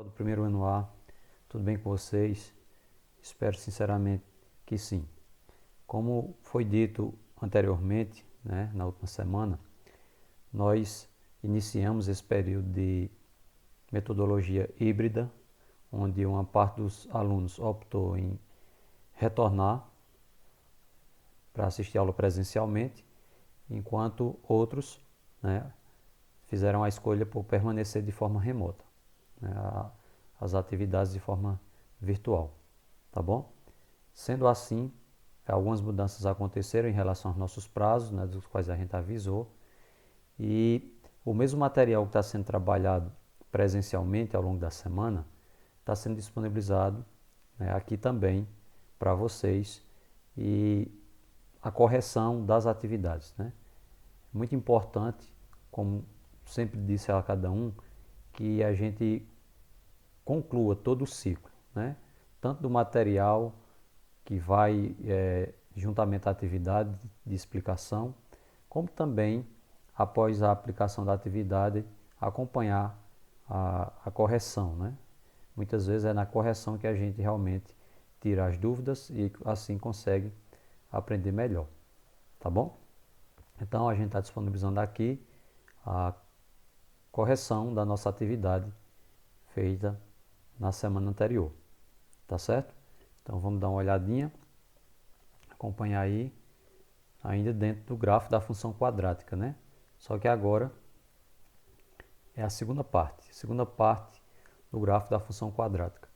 Do primeiro ano A, tudo bem com vocês? Espero sinceramente que sim. Como foi dito anteriormente, né, na última semana, nós iniciamos esse período de metodologia híbrida, onde uma parte dos alunos optou em retornar para assistir a aula presencialmente, enquanto outros, né, fizeram a escolha por permanecer de forma remota, né, as atividades de forma virtual, tá bom? Sendo assim, algumas mudanças aconteceram em relação aos nossos prazos, né, dos quais a gente avisou, e o mesmo material que está sendo trabalhado presencialmente ao longo da semana está sendo disponibilizado, né, aqui também para vocês, e a correção das atividades, né? Muito importante, como sempre disse a cada um, que a gente conclua todo o ciclo, né? Tanto do material que vai juntamente à atividade de explicação, como também, após a aplicação da atividade, acompanhar a correção, né? Muitas vezes é na correção que a gente realmente tira as dúvidas e assim consegue aprender melhor, tá bom? Então a gente está disponibilizando aqui a correção da nossa atividade feita na semana anterior, tá certo? Então vamos dar uma olhadinha, acompanhar aí, ainda dentro do gráfico da função quadrática, né? Só que agora é a segunda parte do gráfico da função quadrática.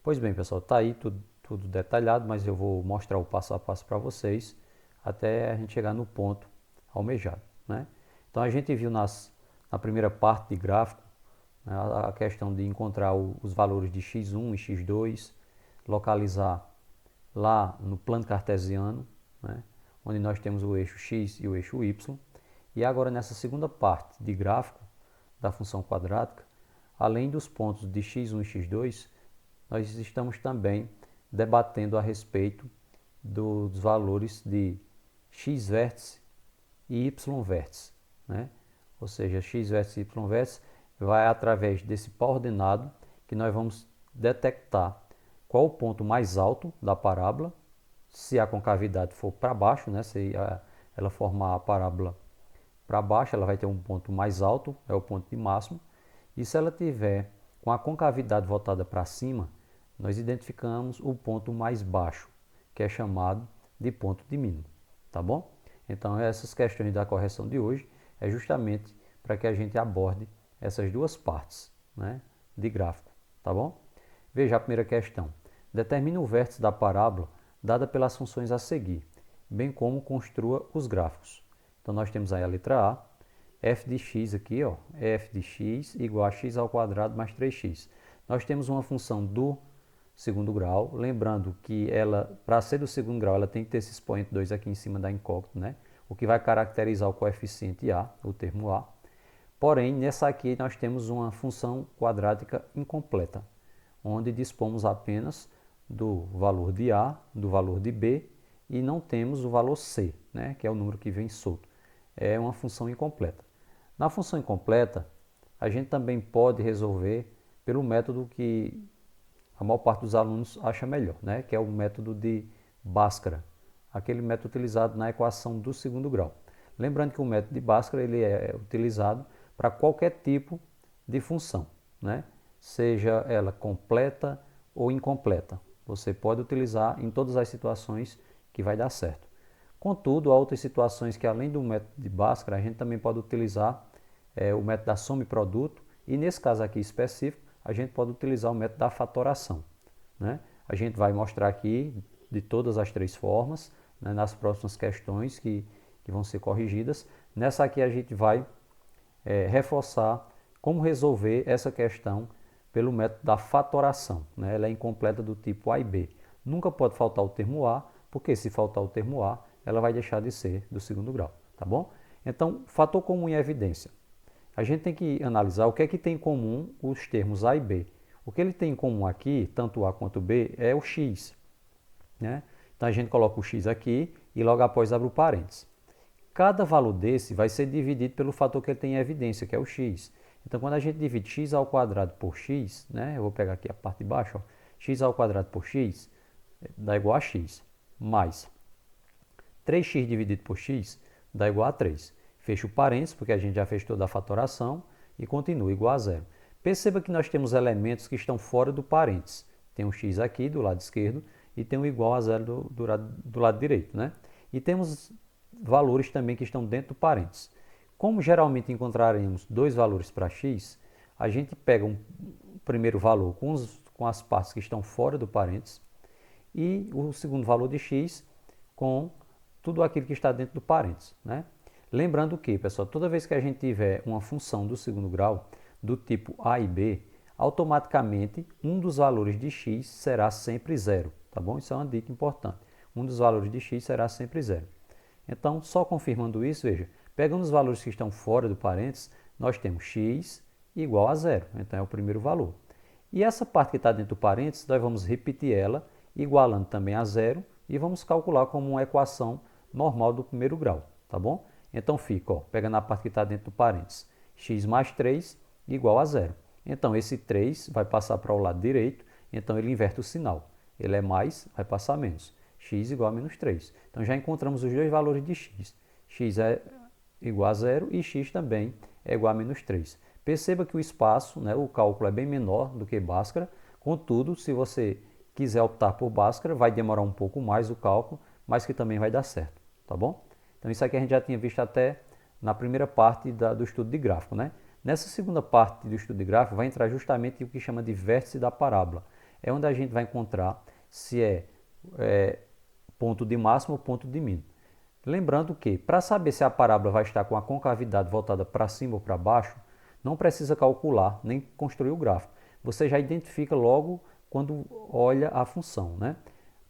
Pois bem, pessoal, está aí tudo detalhado, mas eu vou mostrar o passo a passo para vocês até a gente chegar no ponto almejado, né? Então a gente viu na primeira parte de gráfico, né, a questão de encontrar os valores de x1 e x2, localizar lá no plano cartesiano, né, onde nós temos o eixo x e o eixo y. E agora nessa segunda parte de gráfico da função quadrática, além dos pontos de x1 e x2, nós estamos também debatendo a respeito dos valores de x vértice e y vértice, né? Ou seja, x vértice e y vértice vai através desse pau ordenado que nós vamos detectar qual o ponto mais alto da parábola, se a concavidade for para baixo, né? Se ela formar a parábola para baixo, ela vai ter um ponto mais alto, é o ponto de máximo, e se ela tiver com a concavidade voltada para cima, nós identificamos o ponto mais baixo, que é chamado de ponto de mínimo, tá bom? Então essas questões da correção de hoje é justamente para que a gente aborde essas duas partes, né, de gráfico, tá bom? Veja a primeira questão. Determine o vértice da parábola dada pelas funções a seguir, bem como construa os gráficos. Então nós temos aí a letra A, f de x aqui, ó, f de x igual a x ao quadrado mais 3x. Nós temos uma função do segundo grau, lembrando que ela, para ser do segundo grau, ela tem que ter esse expoente 2 aqui em cima da incógnita, né? O que vai caracterizar o coeficiente A, o termo A. Porém, nessa aqui nós temos uma função quadrática incompleta, onde dispomos apenas do valor de A, do valor de B e não temos o valor C, né, que é o número que vem solto. É uma função incompleta. Na função incompleta, a gente também pode resolver pelo método que a maior parte dos alunos acha melhor, né, que é o método de Bhaskara, aquele método utilizado na equação do segundo grau. Lembrando que o método de Bhaskara ele é utilizado para qualquer tipo de função, né? Seja ela completa ou incompleta. Você pode utilizar em todas as situações que vai dar certo. Contudo, há outras situações que além do método de Bhaskara, a gente também pode utilizar o método da soma e produto, e nesse caso aqui específico, a gente pode utilizar o método da fatoração, né? A gente vai mostrar aqui de todas as três formas, né, nas próximas questões que vão ser corrigidas. Nessa aqui a gente vai reforçar como resolver essa questão pelo método da fatoração, né? Ela é incompleta do tipo A e B. Nunca pode faltar o termo A, porque se faltar o termo A, ela vai deixar de ser do segundo grau, tá bom? Então, fator comum em evidência. A gente tem que analisar o que é que tem em comum os termos A e B. O que ele tem em comum aqui, tanto A quanto B, é o x, né? Então a gente coloca o x aqui e logo após abre o parênteses. Cada valor desse vai ser dividido pelo fator que ele tem em evidência, que é o x. Então, quando a gente divide x ao quadrado por x, né, eu vou pegar aqui a parte de baixo, ó, x ao quadrado por x dá igual a x, mais 3x dividido por x dá igual a 3. Fecho o parênteses, porque a gente já fez toda a fatoração, e continua igual a zero. Perceba que nós temos elementos que estão fora do parênteses. Tem um x aqui do lado esquerdo e tem um igual a zero do lado direito, né? E temos valores também que estão dentro do parênteses. Como geralmente encontraremos dois valores para x, a gente pega um primeiro valor com as partes que estão fora do parênteses e o segundo valor de x com tudo aquilo que está dentro do parênteses, né? Lembrando que, pessoal, toda vez que a gente tiver uma função do segundo grau do tipo a e b, automaticamente um dos valores de x será sempre zero, tá bom? Isso é uma dica importante. Um dos valores de x será sempre zero. Então, só confirmando isso, veja, pegando os valores que estão fora do parênteses, nós temos x igual a zero, então é o primeiro valor. E essa parte que está dentro do parênteses, nós vamos repetir ela, igualando também a zero, e vamos calcular como uma equação normal do primeiro grau, tá bom? Então fica, ó, pegando a parte que está dentro do parênteses, x mais 3 igual a zero. Então esse 3 vai passar para o lado direito, então ele inverte o sinal. Ele é mais, vai passar menos. X igual a menos 3. Então já encontramos os dois valores de x. X é igual a zero e x também é igual a menos 3. Perceba que o espaço, né, o cálculo é bem menor do que Bhaskara. Contudo, se você quiser optar por Bhaskara, vai demorar um pouco mais o cálculo, mas que também vai dar certo, tá bom? Então isso aqui a gente já tinha visto até na primeira parte do estudo de gráfico, né? Nessa segunda parte do estudo de gráfico vai entrar justamente o que chama de vértice da parábola. É onde a gente vai encontrar se é ponto de máximo ou ponto de mínimo. Lembrando que, para saber se a parábola vai estar com a concavidade voltada para cima ou para baixo, não precisa calcular nem construir o gráfico. Você já identifica logo quando olha a função, né?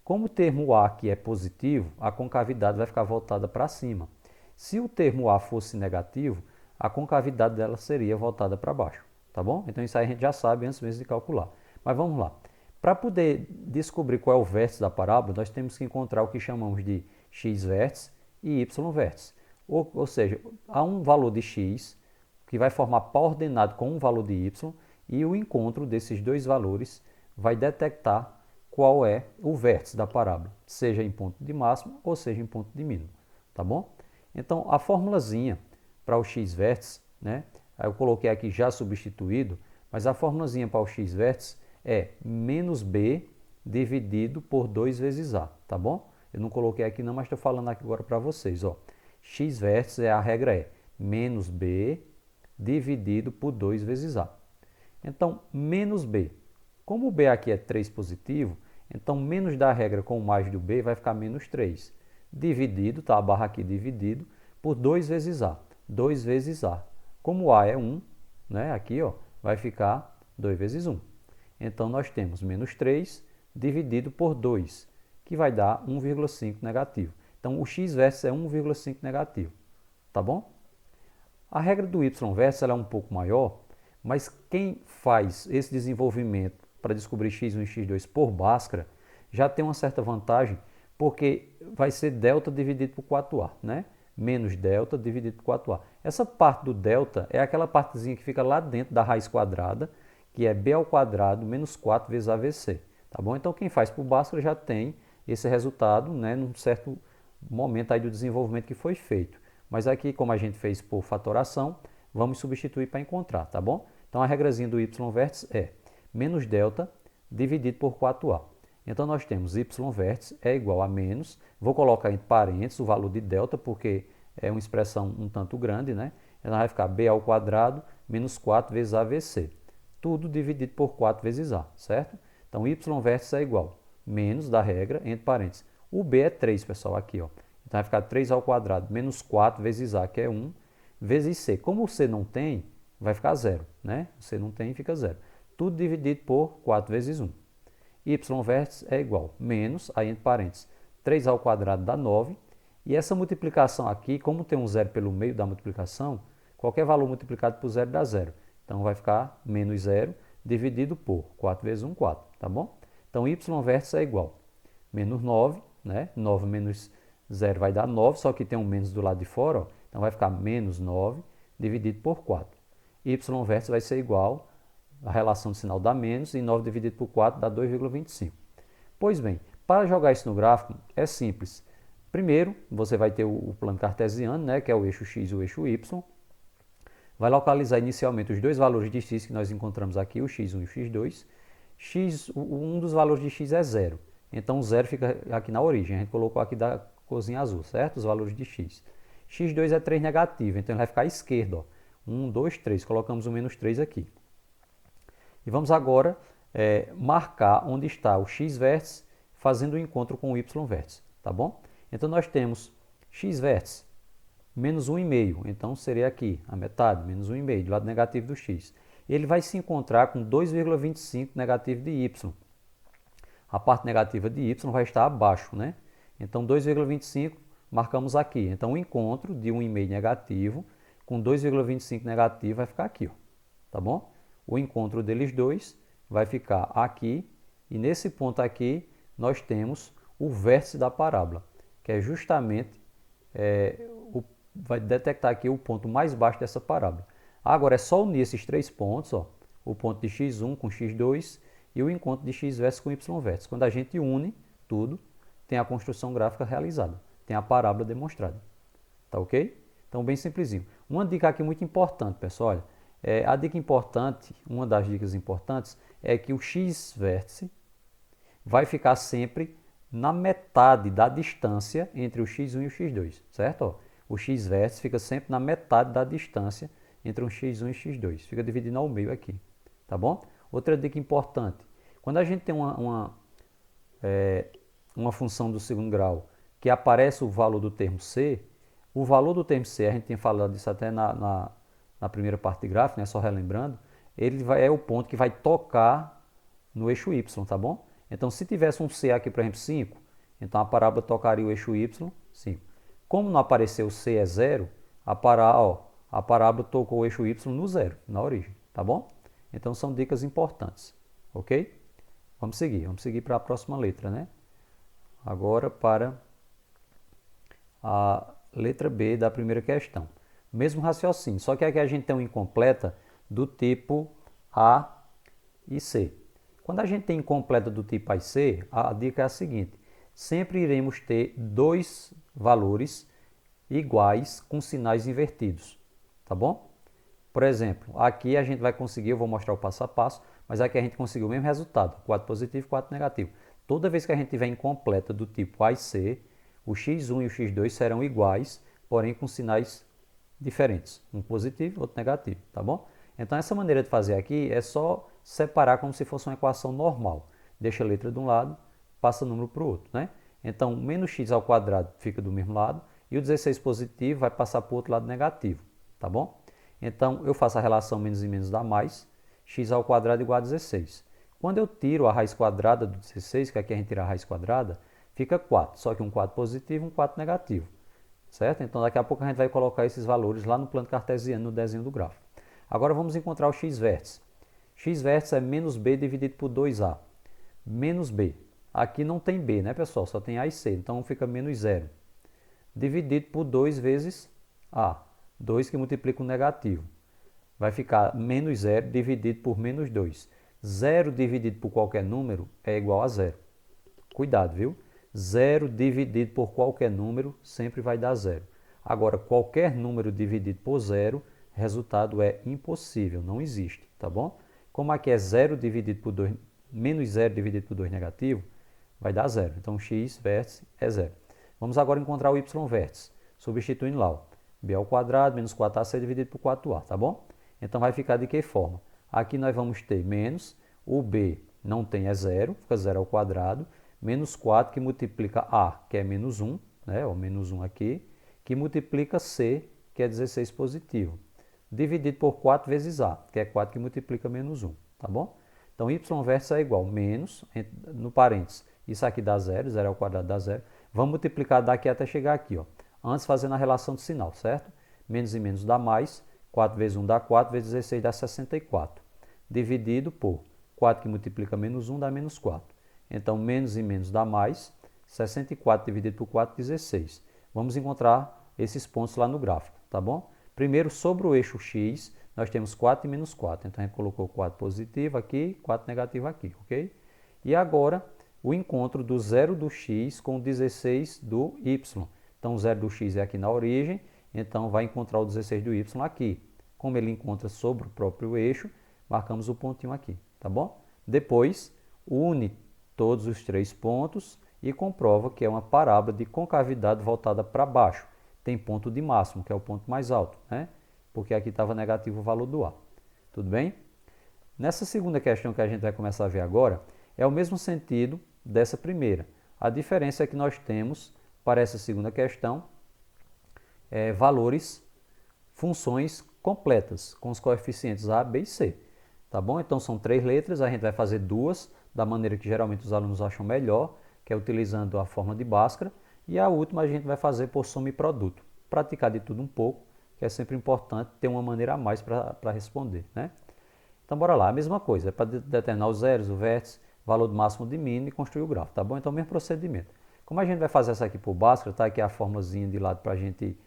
Como o termo A aqui é positivo, a concavidade vai ficar voltada para cima. Se o termo A fosse negativo, a concavidade dela seria voltada para baixo, tá bom? Então isso aí a gente já sabe antes mesmo de calcular. Mas vamos lá. Para poder descobrir qual é o vértice da parábola, nós temos que encontrar o que chamamos de x-vértice e y-vértice. Ou seja, há um valor de x que vai formar par ordenado com um valor de y e o encontro desses dois valores vai detectar qual é o vértice da parábola, seja em ponto de máximo ou seja em ponto de mínimo, tá bom? Então, a formulazinha para o x-vértice, né? Eu coloquei aqui já substituído, mas a formulazinha para o x-vértice é menos b dividido por 2 vezes a, tá bom? Eu não coloquei aqui não, mas estou falando aqui agora para vocês, ó. X-vértice, a regra é menos b dividido por 2 vezes a. Então, menos b. Como o b aqui é 3 positivo, então menos da regra com mais do b vai ficar menos 3. Dividido, tá? A barra aqui dividido, por 2 vezes a. 2 vezes a. Como a é 1, né? Aqui ó, vai ficar 2 vezes 1. Então, nós temos menos 3 dividido por 2, que vai dar 1,5 negativo. Então, o x-vértice é 1,5 negativo, tá bom? A regra do y-vértice é um pouco maior, mas quem faz esse desenvolvimento para descobrir x1 e x2 por Bhaskara já tem uma certa vantagem, porque vai ser delta dividido por 4a, né? Menos delta dividido por 4a. Essa parte do delta é aquela partezinha que fica lá dentro da raiz quadrada, que é b ao quadrado menos 4 vezes AVC, tá bom? Então, quem faz por Bhaskara já tem esse resultado, né, num certo momento aí do desenvolvimento que foi feito. Mas aqui, como a gente fez por fatoração, vamos substituir para encontrar, tá bom? Então, a regrazinha do y-vértice é menos delta dividido por 4a. Então, nós temos y-vértice é igual a menos, vou colocar entre parênteses o valor de delta, porque é uma expressão um tanto grande, né? Então, vai ficar b ao quadrado menos 4 vezes AVC. Tudo dividido por 4 vezes a, certo? Então, y-vértice é igual menos da regra, entre parênteses. O b é 3, pessoal, aqui, ó. Então, vai ficar 3 ao quadrado menos 4 vezes a, que é 1, vezes c. Como o c não tem, vai ficar 0, né? O c não tem, fica 0. Tudo dividido por 4 vezes 1. Y-vértice é igual menos, aí entre parênteses, 3 ao quadrado dá 9. E essa multiplicação aqui, como tem um zero pelo meio da multiplicação, qualquer valor multiplicado por 0 dá 0. Então, vai ficar menos 0 dividido por 4 vezes 1, 4, tá bom? Então, y-vértice é igual menos 9, né? 9 menos 0 vai dar 9, só que tem um menos do lado de fora, ó. Então, vai ficar menos 9 dividido por 4. y vértice vai ser igual, a relação de sinal dá menos, e 9 dividido por 4 dá 2,25. Pois bem, para jogar isso no gráfico é simples. Primeiro, você vai ter o plano cartesiano, né, que é o eixo x e o eixo y. Vai localizar inicialmente os dois valores de x que nós encontramos aqui, o x1 e o x2. Um dos valores de x é 0. Então, o 0 fica aqui na origem. A gente colocou aqui da corzinha azul, certo? Os valores de x. x2 é 3 negativo, então ele vai ficar à esquerda. Ó. 1, 2, 3. Colocamos o menos 3 aqui. E vamos agora marcar onde está o x vértice fazendo o encontro com o y vértice. Tá bom? Então, nós temos x vértice menos 1,5. Então, seria aqui a metade, menos 1,5, do lado negativo do x. Ele vai se encontrar com 2,25 negativo de y. A parte negativa de y vai estar abaixo, né? Então, 2,25 marcamos aqui. Então, o encontro de 1,5 negativo com 2,25 negativo vai ficar aqui, ó. Tá bom? O encontro deles dois vai ficar aqui. E nesse ponto aqui, nós temos o vértice da parábola, que é justamente, vai detectar aqui o ponto mais baixo dessa parábola. Agora é só unir esses três pontos, ó, o ponto de x1 com x2 e o encontro de x vértice com y vértice. Quando a gente une tudo, tem a construção gráfica realizada, tem a parábola demonstrada. Tá ok? Então, bem simplesinho. Uma dica aqui muito importante, pessoal, olha, a dica importante, uma das dicas importantes, é que o x vértice vai ficar sempre na metade da distância entre o x1 e o x2, certo? Ó, o x vértice fica sempre na metade da distância entre um x1 e x2, fica dividindo ao meio aqui, tá bom? Outra dica importante, quando a gente tem uma função do segundo grau que aparece o valor do termo c, o valor do termo c, a gente tinha falado disso até na primeira parte de gráfico, né, só relembrando, ele é o ponto que vai tocar no eixo y, tá bom? Então, se tivesse um c aqui, por exemplo, 5, então a parábola tocaria o eixo y, 5. Como não apareceu c é 0, a parábola tocou o eixo y no 0, na origem, tá bom? Então, são dicas importantes, ok? Vamos seguir para a próxima letra, né? Agora para a letra B da primeira questão. Mesmo raciocínio, só que aqui a gente tem uma incompleta do tipo A e C. Quando a gente tem incompleta do tipo A e C, a dica é a seguinte: sempre iremos ter dois valores iguais com sinais invertidos, tá bom? Por exemplo, aqui a gente vai conseguir, eu vou mostrar o passo a passo, mas aqui a gente conseguiu o mesmo resultado, 4 positivo e 4 negativo. Toda vez que a gente tiver incompleta do tipo A e C, o x1 e o x2 serão iguais, porém com sinais diferentes, um positivo e outro negativo, tá bom? Então essa maneira de fazer aqui é só separar como se fosse uma equação normal. Deixa a letra de um lado, passa o número para o outro, né? Então, menos x ao quadrado fica do mesmo lado e o 16 positivo vai passar para o outro lado negativo, tá bom? Então, eu faço a relação menos e menos dá mais, x ao quadrado igual a 16. Quando eu tiro a raiz quadrada do 16, que aqui a gente tira a raiz quadrada, fica 4, só que um 4 positivo e um 4 negativo, certo? Então, daqui a pouco a gente vai colocar esses valores lá no plano cartesiano, no desenho do gráfico. Agora, vamos encontrar o x vértice. X vértice é menos b dividido por 2a. Menos b. Aqui não tem b, né, pessoal? Só tem a e c. Então, fica menos 0. Dividido por 2 vezes a. 2 que multiplica o negativo. Vai ficar menos 0 dividido por menos 2. 0 dividido por qualquer número é igual a 0. Cuidado, viu? 0 dividido por qualquer número sempre vai dar 0. Agora, qualquer número dividido por 0, resultado é impossível, não existe, tá bom? Como aqui é 0 dividido por 2, menos 0 dividido por 2 negativo, vai dar 0. Então, x vértice é 0. Vamos agora encontrar o y vértice, substituindo lá, ó, b ao quadrado menos 4ac dividido por 4a, tá bom? Então, vai ficar de que forma? Aqui nós vamos ter menos, o b não tem, é 0, fica 0 ao quadrado, menos 4 que multiplica a, que é menos 1, né, ó, menos 1 aqui, que multiplica c, que é 16 positivo, dividido por 4 vezes a, que é 4 que multiplica menos 1, tá bom? Então, y vértice é igual menos, no parênteses, isso aqui dá 0, 0 ao quadrado dá 0. Vamos multiplicar daqui até chegar aqui, ó. Antes fazendo a relação de sinal, certo? Menos e menos dá mais, 4 vezes 1 dá 4, vezes 16 dá 64. Dividido por 4 que multiplica menos 1 dá menos 4. Então, menos e menos dá mais, 64 dividido por 4, 16. Vamos encontrar esses pontos lá no gráfico, tá bom? Primeiro, sobre o eixo x, nós temos 4 e menos 4. Então, a gente colocou 4 positivo aqui, 4 negativo aqui, ok? E agora, o encontro do 0 do x com o 16 do y. Então, o 0 do x é aqui na origem, então vai encontrar o 16 do y aqui. Como ele encontra sobre o próprio eixo, marcamos o pontinho aqui, tá bom? Depois, une todos os 3 pontos e comprova que é uma parábola de concavidade voltada para baixo. Tem ponto de máximo, que é o ponto mais alto, né? Porque aqui estava negativo o valor do A. Tudo bem? Nessa segunda questão que a gente vai começar a ver agora, é o mesmo sentido dessa primeira. A diferença é que nós temos, para essa segunda questão, valores, funções completas, com os coeficientes A, B e C. Tá bom? Então são 3 letras, a gente vai fazer 2, da maneira que geralmente os alunos acham melhor, que é utilizando a forma de Bhaskara, e a última a gente vai fazer por soma e produto. Praticar de tudo um pouco, que é sempre importante ter uma maneira a mais para responder, né? Então bora lá, a mesma coisa, é para determinar os zeros, o vértice, valor do máximo de mínimo e construir o gráfico, tá bom? Então, mesmo procedimento. Como a gente vai fazer essa aqui por Bhaskara, tá aqui a formulazinha de lado para a gente,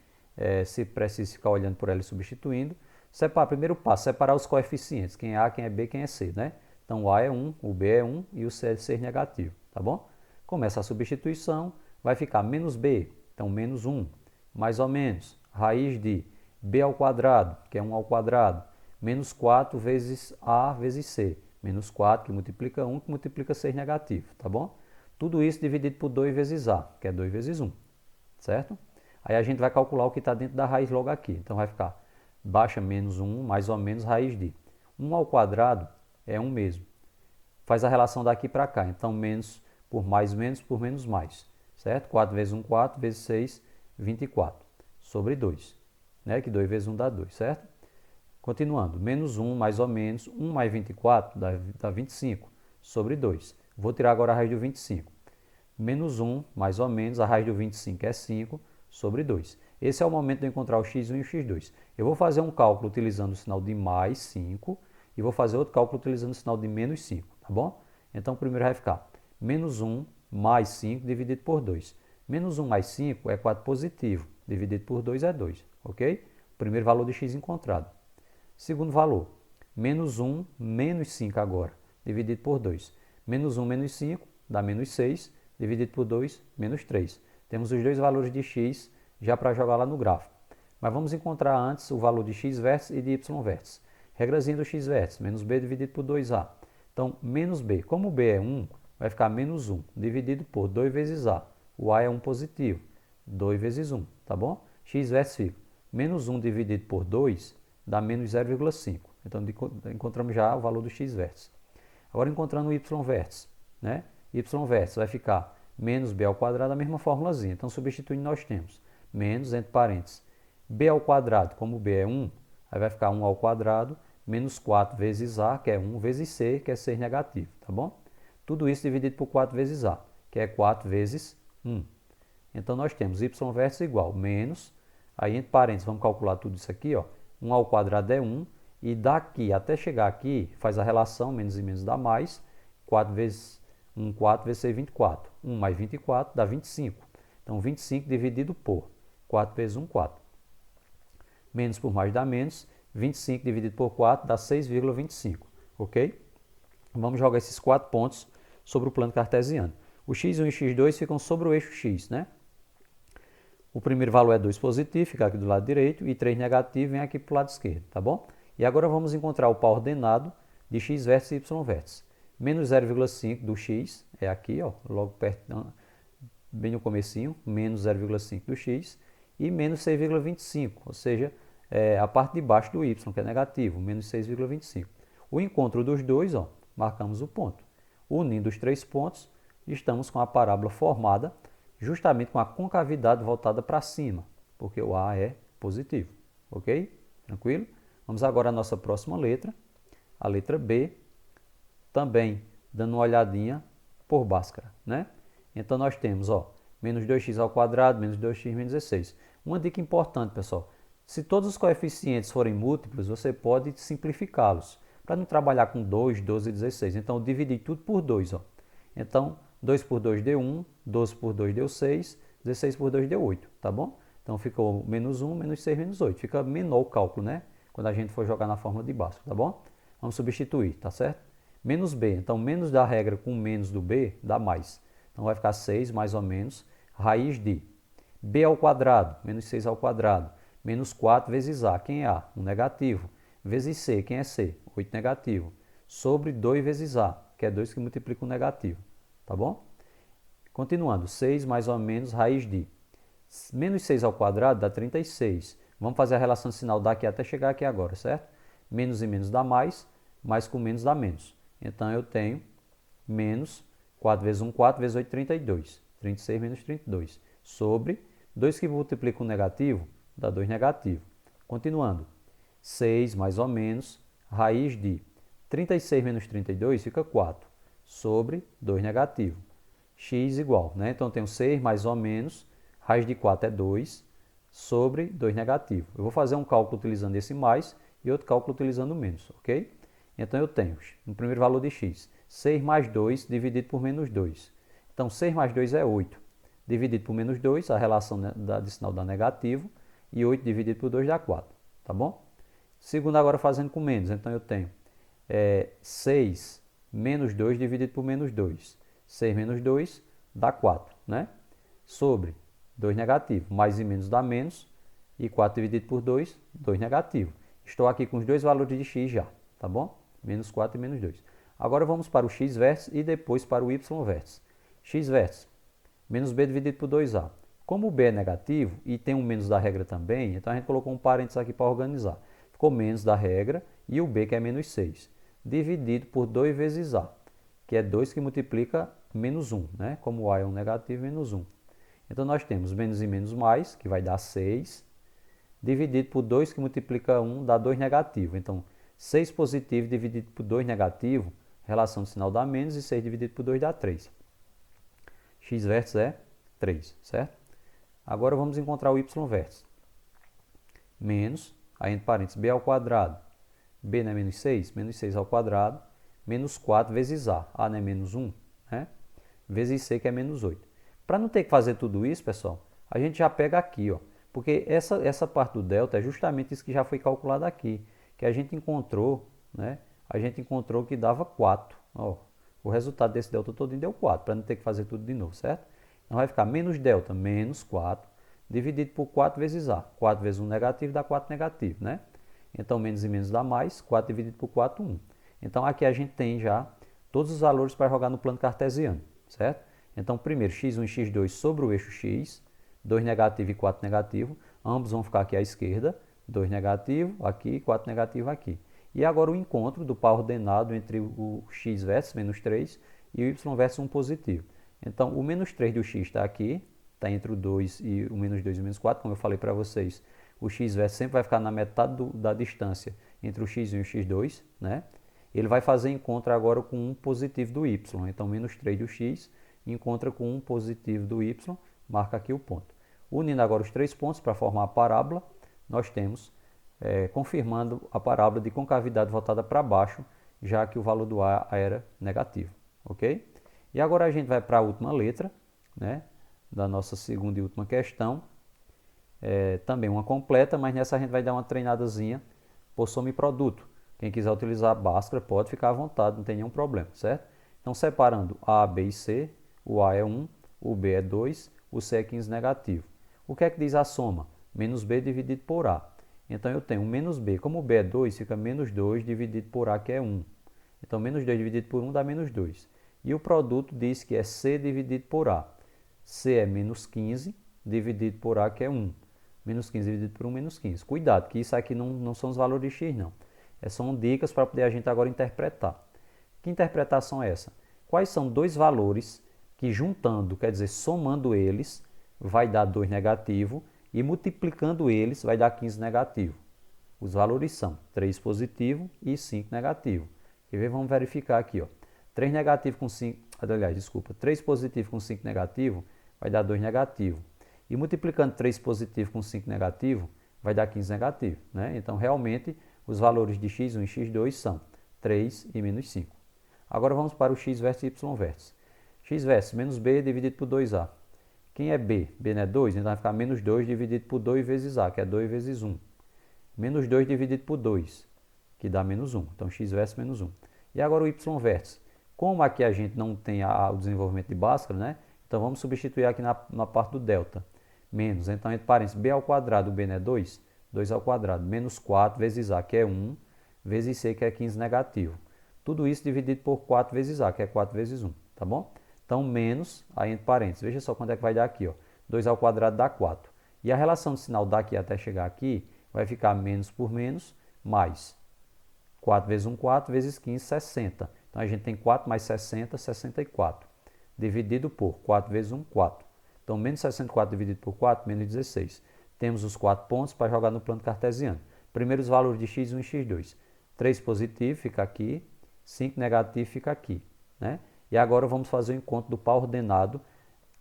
se precisa, ficar olhando por ela e substituindo. Primeiro passo, separar os coeficientes, quem é A, quem é B, quem é C, né? Então, o A é 1, o B é 1 e o C é 6 negativo, tá bom? Começa a substituição, vai ficar menos B, então menos 1, mais ou menos, raiz de B ao quadrado, que é 1 ao quadrado, menos 4 vezes A vezes C, menos 4 que multiplica 1, que multiplica 6 negativo, tá bom? Tudo isso dividido por 2 vezes A, que é 2 vezes 1, certo? Aí a gente vai calcular o que está dentro da raiz logo aqui, então vai ficar baixa menos 1, mais ou menos, raiz de 1 ao quadrado é 1 mesmo. Faz a relação daqui para cá, então menos por menos mais, certo? 4 vezes 1, 4, vezes 6, 24, sobre 2, né? Que 2 vezes 1 dá 2, certo? Continuando, menos 1, mais ou menos, 1 mais 24 dá 25, sobre 2. Vou tirar agora a raiz do 25. Menos 1, mais ou menos, a raiz do 25 é 5, sobre 2. Esse é o momento de encontrar o x1 e o x2. Eu vou fazer um cálculo utilizando o sinal de mais 5 e vou fazer outro cálculo utilizando o sinal de menos 5, tá bom? Então, primeiro vai ficar menos 1 mais 5 dividido por 2. Menos 1 mais 5 é 4 positivo, dividido por 2 é 2, ok? Primeiro valor de x encontrado. Segundo valor, menos 1 menos 5 agora, dividido por 2. Menos 1 menos 5 dá menos 6, dividido por 2, menos 3. Temos os dois valores de x já para jogar lá no gráfico. Mas vamos encontrar antes o valor de x vértice e de y vértice. Regrazinha do x vértice, menos b dividido por 2a. Então, menos b, como b é 1, vai ficar menos 1 dividido por 2 vezes a. O a é 1 positivo, 2 vezes 1, tá bom? X vértice fica menos 1 dividido por 2 dá menos 0,5. Então, encontramos já o valor do x vértice. Agora, encontrando o y vértice, né? Y vértice vai ficar menos b ao quadrado, a mesma formulazinha. Então, substituindo, nós temos menos, entre parênteses, b ao quadrado, como b é 1, aí vai ficar 1 ao quadrado, menos 4 vezes a, que é 1, vezes c, que é 6 negativo, tá bom? Tudo isso dividido por 4 vezes a, que é 4 vezes 1. Então, nós temos y vértice igual menos, aí entre parênteses, vamos calcular tudo isso aqui, ó, 1 ao quadrado é 1, e daqui até chegar aqui, faz a relação, menos e menos dá mais, 4 vezes 1, 4 vezes 6, 24. 1 mais 24 dá 25. Então, 25 dividido por 4 vezes 1, 4. Menos por mais dá menos, 25 dividido por 4 dá 6,25, ok? Vamos jogar esses 4 pontos sobre o plano cartesiano. O x1 e o x2 ficam sobre o eixo x, né? O primeiro valor é 2 positivo, fica aqui do lado direito, e 3 negativo vem aqui para o lado esquerdo, tá bom? E agora vamos encontrar o par ordenado de x vértice e y vértice. Menos 0,5 do x, é aqui, ó, logo perto, bem no comecinho, menos 0,5 do x, e menos 6,25, ou seja, a parte de baixo do y, que é negativo, menos 6,25. O encontro dos dois, ó, marcamos o ponto. Unindo os 3 pontos, estamos com a parábola formada, justamente com a concavidade voltada para cima, porque o A é positivo, ok? Tranquilo? Vamos agora à nossa próxima letra, a letra B, também dando uma olhadinha por Bhaskara, né? Então, nós temos, ó, menos 2x ao quadrado, menos 2x menos 16. Uma dica importante, pessoal, se todos os coeficientes forem múltiplos, você pode simplificá-los, para não trabalhar com 2, 12 e 16. Então, dividi tudo por 2, ó. Então, 2 por 2 deu 1, 12 por 2 deu 6, 16 por 2 deu 8, tá bom? Então, ficou menos 1, menos 6, menos 8. Fica menor o cálculo, né? quando a gente for jogar na fórmula de Bhaskara, tá bom? Vamos substituir, tá certo? Menos b, então menos da regra com menos do b dá mais. Então vai ficar 6 mais ou menos raiz de b ao quadrado, menos 6 ao quadrado, menos 4 vezes a, quem é a? 1 negativo, vezes c, quem é c? 8 negativo, sobre 2 vezes a, que é 2 que multiplica o negativo, tá bom? Continuando, 6 mais ou menos raiz de menos 6 ao quadrado dá 36. Vamos fazer a relação de sinal daqui até chegar aqui agora, certo? Menos e menos dá mais, mais com menos dá menos. Então eu tenho menos 4 vezes 1, 4 vezes 8, 32. 36 menos 32. Sobre 2 que multiplica o negativo, dá 2 negativo. Continuando, 6 mais ou menos raiz de 36 menos 32 fica 4. Sobre 2 negativo. X igual, né? Então eu tenho 6 mais ou menos, raiz de 4 é 2, sobre 2 negativo. Eu vou fazer um cálculo utilizando esse mais e outro cálculo utilizando menos, ok? Então eu tenho, no primeiro valor de x, 6 mais 2 dividido por menos 2. Então 6 mais 2 é 8. Dividido por menos 2, a relação de sinal dá negativo, e 8 dividido por 2 dá 4, tá bom? Segundo agora fazendo com menos, então eu tenho 6 menos 2 dividido por menos 2. 6 menos 2 dá 4, né? Sobre 2 negativo, mais e menos dá menos, e 4 dividido por 2, 2 negativo. Estou aqui com os dois valores de x já, tá bom? Menos 4 e menos 2. Agora vamos para o x vértice e depois para o y vértice. X vértice, menos b dividido por 2a. Como o b é negativo e tem um menos da regra também, então a gente colocou um parênteses aqui para organizar. Ficou menos da regra e o b, que é menos 6, dividido por 2 vezes a, que é 2 que multiplica menos 1, né? Como a é um negativo, menos 1. Então nós temos menos e menos mais, que vai dar 6, dividido por 2 que multiplica 1, dá 2 negativo. Então 6 positivo dividido por 2 negativo, relação de sinal dá menos, e 6 dividido por 2 dá 3. X vértice é 3, certo? Agora vamos encontrar o y vértice. Menos, aí entre parênteses, b ao quadrado. B não é menos 6? Menos 6 ao quadrado, menos 4 vezes a. A não é menos 1, né? Vezes c, que é menos 8. Para não ter que fazer tudo isso, pessoal, a gente já pega aqui, ó. Porque essa parte do delta é justamente isso que já foi calculado aqui. Que a gente encontrou, né? A gente encontrou que dava 4. Ó, o resultado desse delta todo deu 4, para não ter que fazer tudo de novo, certo? Então vai ficar menos delta, menos 4, dividido por 4 vezes a. 4 vezes 1 negativo dá 4 negativo, né? Então menos e menos dá mais, 4 dividido por 4, 1. Então aqui a gente tem já todos os valores para jogar no plano cartesiano, certo? Então primeiro x1 e x2 sobre o eixo x, 2 negativo e 4 negativo, ambos vão ficar aqui à esquerda, 2 negativo aqui, 4 negativo aqui. E agora o encontro do par ordenado entre o x vértice, menos 3, e o y vértice 1 positivo. Então o menos 3 do x está aqui, está entre o 2 e o menos 2 e o menos 4, como eu falei para vocês. O x vértice sempre vai ficar na metade da distância entre o x1 e o x2, né? Ele vai fazer encontro agora com 1 positivo do y. Então, menos 3 do x encontra com 1 positivo do y, marca aqui o ponto. Unindo agora os três pontos para formar a parábola, nós temos, confirmando a parábola de concavidade voltada para baixo, já que o valor do a era negativo, ok? E agora a gente vai para a última letra, né, da nossa segunda e última questão. Também uma completa, mas nessa a gente vai dar uma treinadazinha por soma e produto. Quem quiser utilizar a Bhaskara pode ficar à vontade, não tem nenhum problema, certo? Então, separando A, B e C, o A é 1, o B é 2, o C é 15 negativo. O que é que diz a soma? Menos B dividido por A. Então, eu tenho menos B. Como o B é 2, fica menos 2 dividido por A, que é 1. Então, menos 2 dividido por 1 dá menos 2. E o produto diz que é C dividido por A. C é menos 15 dividido por A, que é 1. Menos 15 dividido por 1, menos 15. Cuidado, que isso aqui não são os valores de x, não. São dicas para poder a gente agora interpretar. Que interpretação é essa? Quais são dois valores que juntando, quer dizer, somando eles, vai dar 2 negativo e multiplicando eles vai dar 15 negativo? Os valores são 3 positivo e 5 negativo. Quer ver? Vamos verificar aqui, ó. 3 negativo com 5, aliás, desculpa, 3 positivo com 5 negativo vai dar 2 negativo. E multiplicando 3 positivo com 5 negativo, vai dar 15 negativo, né? Então, realmente, os valores de x1 e x2 são 3 e menos 5. Agora vamos para o x vértice e y vértice. X vértice menos b dividido por 2a. Quem é b? B não é 2, então vai ficar menos 2 dividido por 2 vezes a, que é 2 vezes 1. Menos 2 dividido por 2, que dá menos 1. Então, x vértice menos 1. E agora o y vértice. Como aqui a gente não tem o desenvolvimento de Bhaskara, né? Então, vamos substituir aqui na parte do delta. Menos, então, entre parênteses, b ao quadrado, o b não é 2? 2 ao quadrado, menos 4 vezes a, que é 1, vezes c, que é 15 negativo. Tudo isso dividido por 4 vezes a, que é 4 vezes 1, tá bom? Então, menos, aí entre parênteses, veja só quanto é que vai dar aqui, ó. 2 ao quadrado dá 4. E a relação do sinal daqui até chegar aqui vai ficar menos por menos, mais 4 vezes 1, 4, vezes 15, 60. Então, a gente tem 4 mais 60, 64. Dividido por 4 vezes 1, 4. Então, menos 64 dividido por 4, menos 16. Temos os 4 pontos para jogar no plano cartesiano. Primeiro os valores de x1 e x2. 3 positivo fica aqui, 5 negativo fica aqui, né? E agora vamos fazer o encontro do par ordenado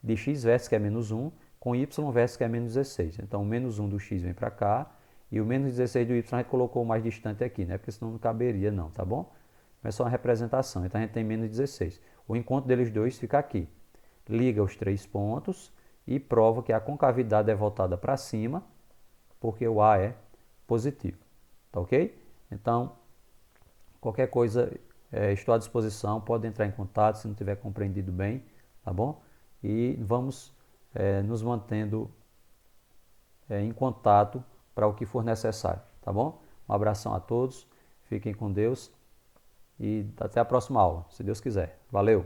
de x vértice, que é menos 1, com y vértice, que é menos 16. Então, o menos 1 do x vem para cá, e o menos 16 do y a gente colocou mais distante aqui, né? Porque senão não caberia não, tá bom? Mas é só uma representação. Então, a gente tem menos 16. O encontro deles dois fica aqui. Liga os 3 pontos e prova que a concavidade é voltada para cima, porque o A é positivo. Tá ok? Então, qualquer coisa, estou à disposição, pode entrar em contato se não tiver compreendido bem, tá bom? E vamos nos mantendo em contato para o que for necessário, tá bom? Um abração a todos, fiquem com Deus e até a próxima aula, se Deus quiser. Valeu!